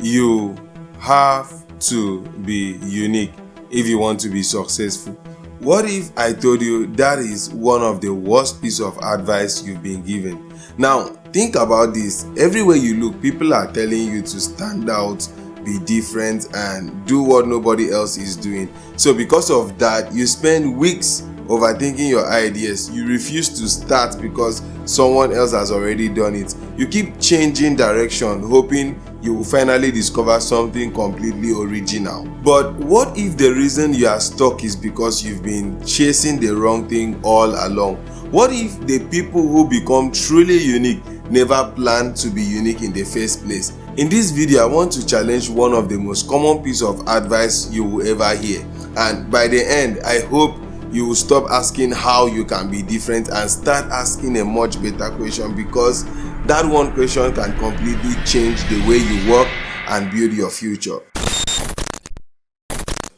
You have to be unique if you want to be successful. What if I told you that is one of the worst piece of advice you've been given? Now, think about this. Everywhere you look, people are telling you to stand out, be different, and do what nobody else is doing. So because of that, you spend weeks overthinking your ideas. You refuse to start because someone else has already done it. You keep changing direction, hoping you will finally discover something completely original. But what if the reason you are stuck is because you've been chasing the wrong thing all along? What if the people who become truly unique never planned to be unique in the first place? In this video, I want to challenge one of the most common pieces of advice you will ever hear. And by the end, I hope you will stop asking how you can be different and start asking a much better question, because that one question can completely change the way you work and build your future.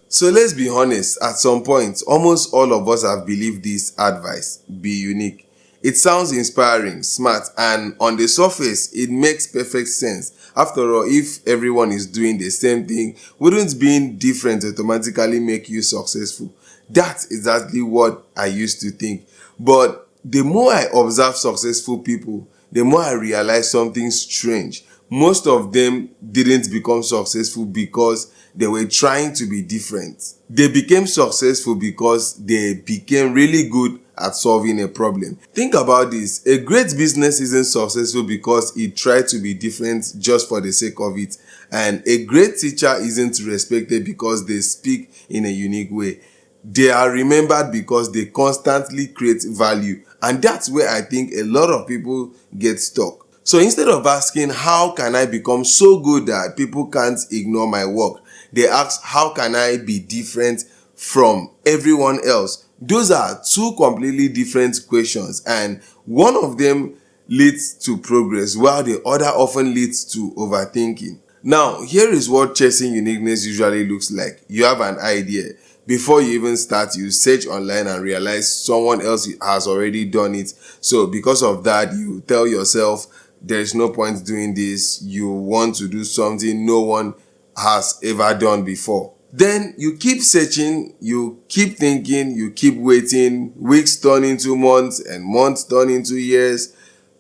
So let's be honest, at some point, almost all of us have believed this advice: be unique. It sounds inspiring, smart, and on the surface, it makes perfect sense. After all, if everyone is doing the same thing, wouldn't being different automatically make you successful? That's exactly what I used to think. But the more I observe successful people, the more I realize something strange. Most of them didn't become successful because they were trying to be different. They became successful because they became really good at solving a problem. Think about this. A great business isn't successful because it tried to be different just for the sake of it. And a great teacher isn't respected because they speak in a unique way. They are remembered because they constantly create value. And that's where I think a lot of people get stuck. So instead of asking, how can I become so good that people can't ignore my work, they ask, how can I be different from everyone else? Those are two completely different questions, and one of them leads to progress while the other often leads to overthinking. Now, here is what chasing uniqueness usually looks like. You have an idea. Before you even start, you search online and realize someone else has already done it. So because of that, you tell yourself, there's no point doing this. You want to do something no one has ever done before. Then you keep searching, you keep thinking, you keep waiting. Weeks turn into months and months turn into years.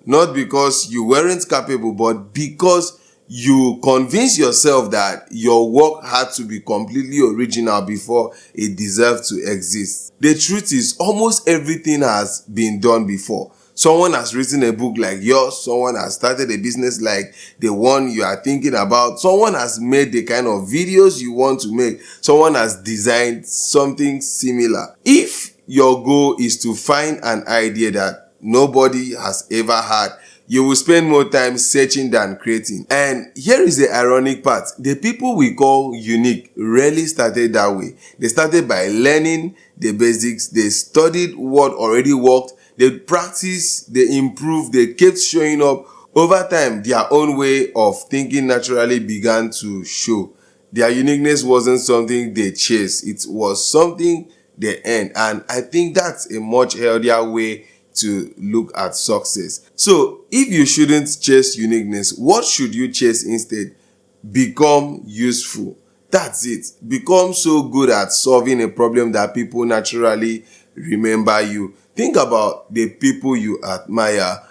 Not because you weren't capable, but because you convince yourself that your work had to be completely original before it deserved to exist. The truth is, almost everything has been done before. Someone has written a book like yours. Someone has started a business like the one you are thinking about. Someone has made the kind of videos you want to make. Someone has designed something similar. If your goal is to find an idea that nobody has ever had, you will spend more time searching than creating. And here is the ironic part. The people we call unique rarely started that way. They started by learning the basics. They studied what already worked. They practiced, they improved, they kept showing up. Over time, their own way of thinking naturally began to show. Their uniqueness wasn't something they chased. It was something they earned. And I think that's a much healthier way to look at success. So if you shouldn't chase uniqueness, what should you chase instead? Become useful. That's it. Become so good at solving a problem that people naturally remember you. Think about the people you admire.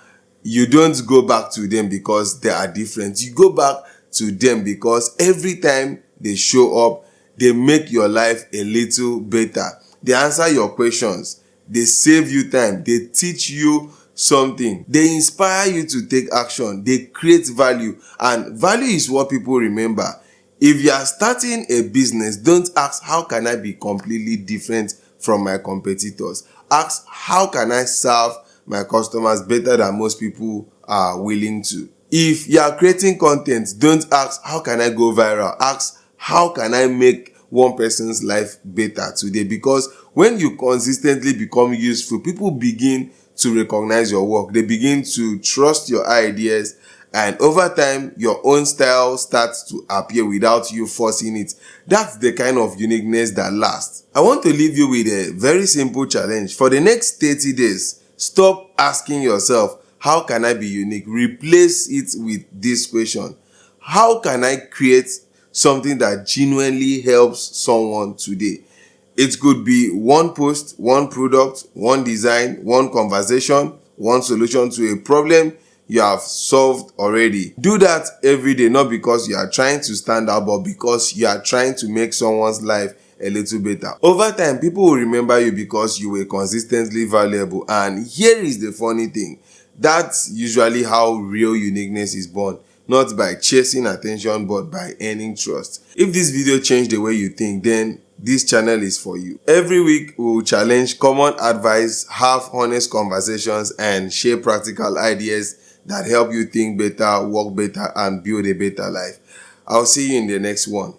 You don't go back to them because they are different. You go back to them because every time they show up, they make your life a little better. They answer your questions. They save you time. They teach you something. They inspire you to take action. They create value. And value is what people remember. If you are starting a business, don't ask, how can I be completely different from my competitors? Ask, how can I serve my customers better than most people are willing to? If you are creating content, don't ask, how can I go viral? Ask, how can I make one person's life better today? Because when you consistently become useful, people begin to recognize your work. They begin to trust your ideas, and over time, your own style starts to appear without you forcing it. That's the kind of uniqueness that lasts. I want to leave you with a very simple challenge. For the next 30 days, stop asking yourself, how can I be unique? Replace it with this question: How can I create something that genuinely helps someone today? It could be one post, one product, one design, one conversation, one solution to a problem you have solved already. Do that every day, not because you are trying to stand out, but because you are trying to make someone's life a little better. Over time, people will remember you because you were consistently valuable. And here is the funny thing. That's usually how real uniqueness is born. Not by chasing attention, but by earning trust. If this video changed the way you think, then this channel is for you. Every week, we will challenge common advice, have honest conversations, and share practical ideas that help you think better, work better, and build a better life. I'll see you in the next one.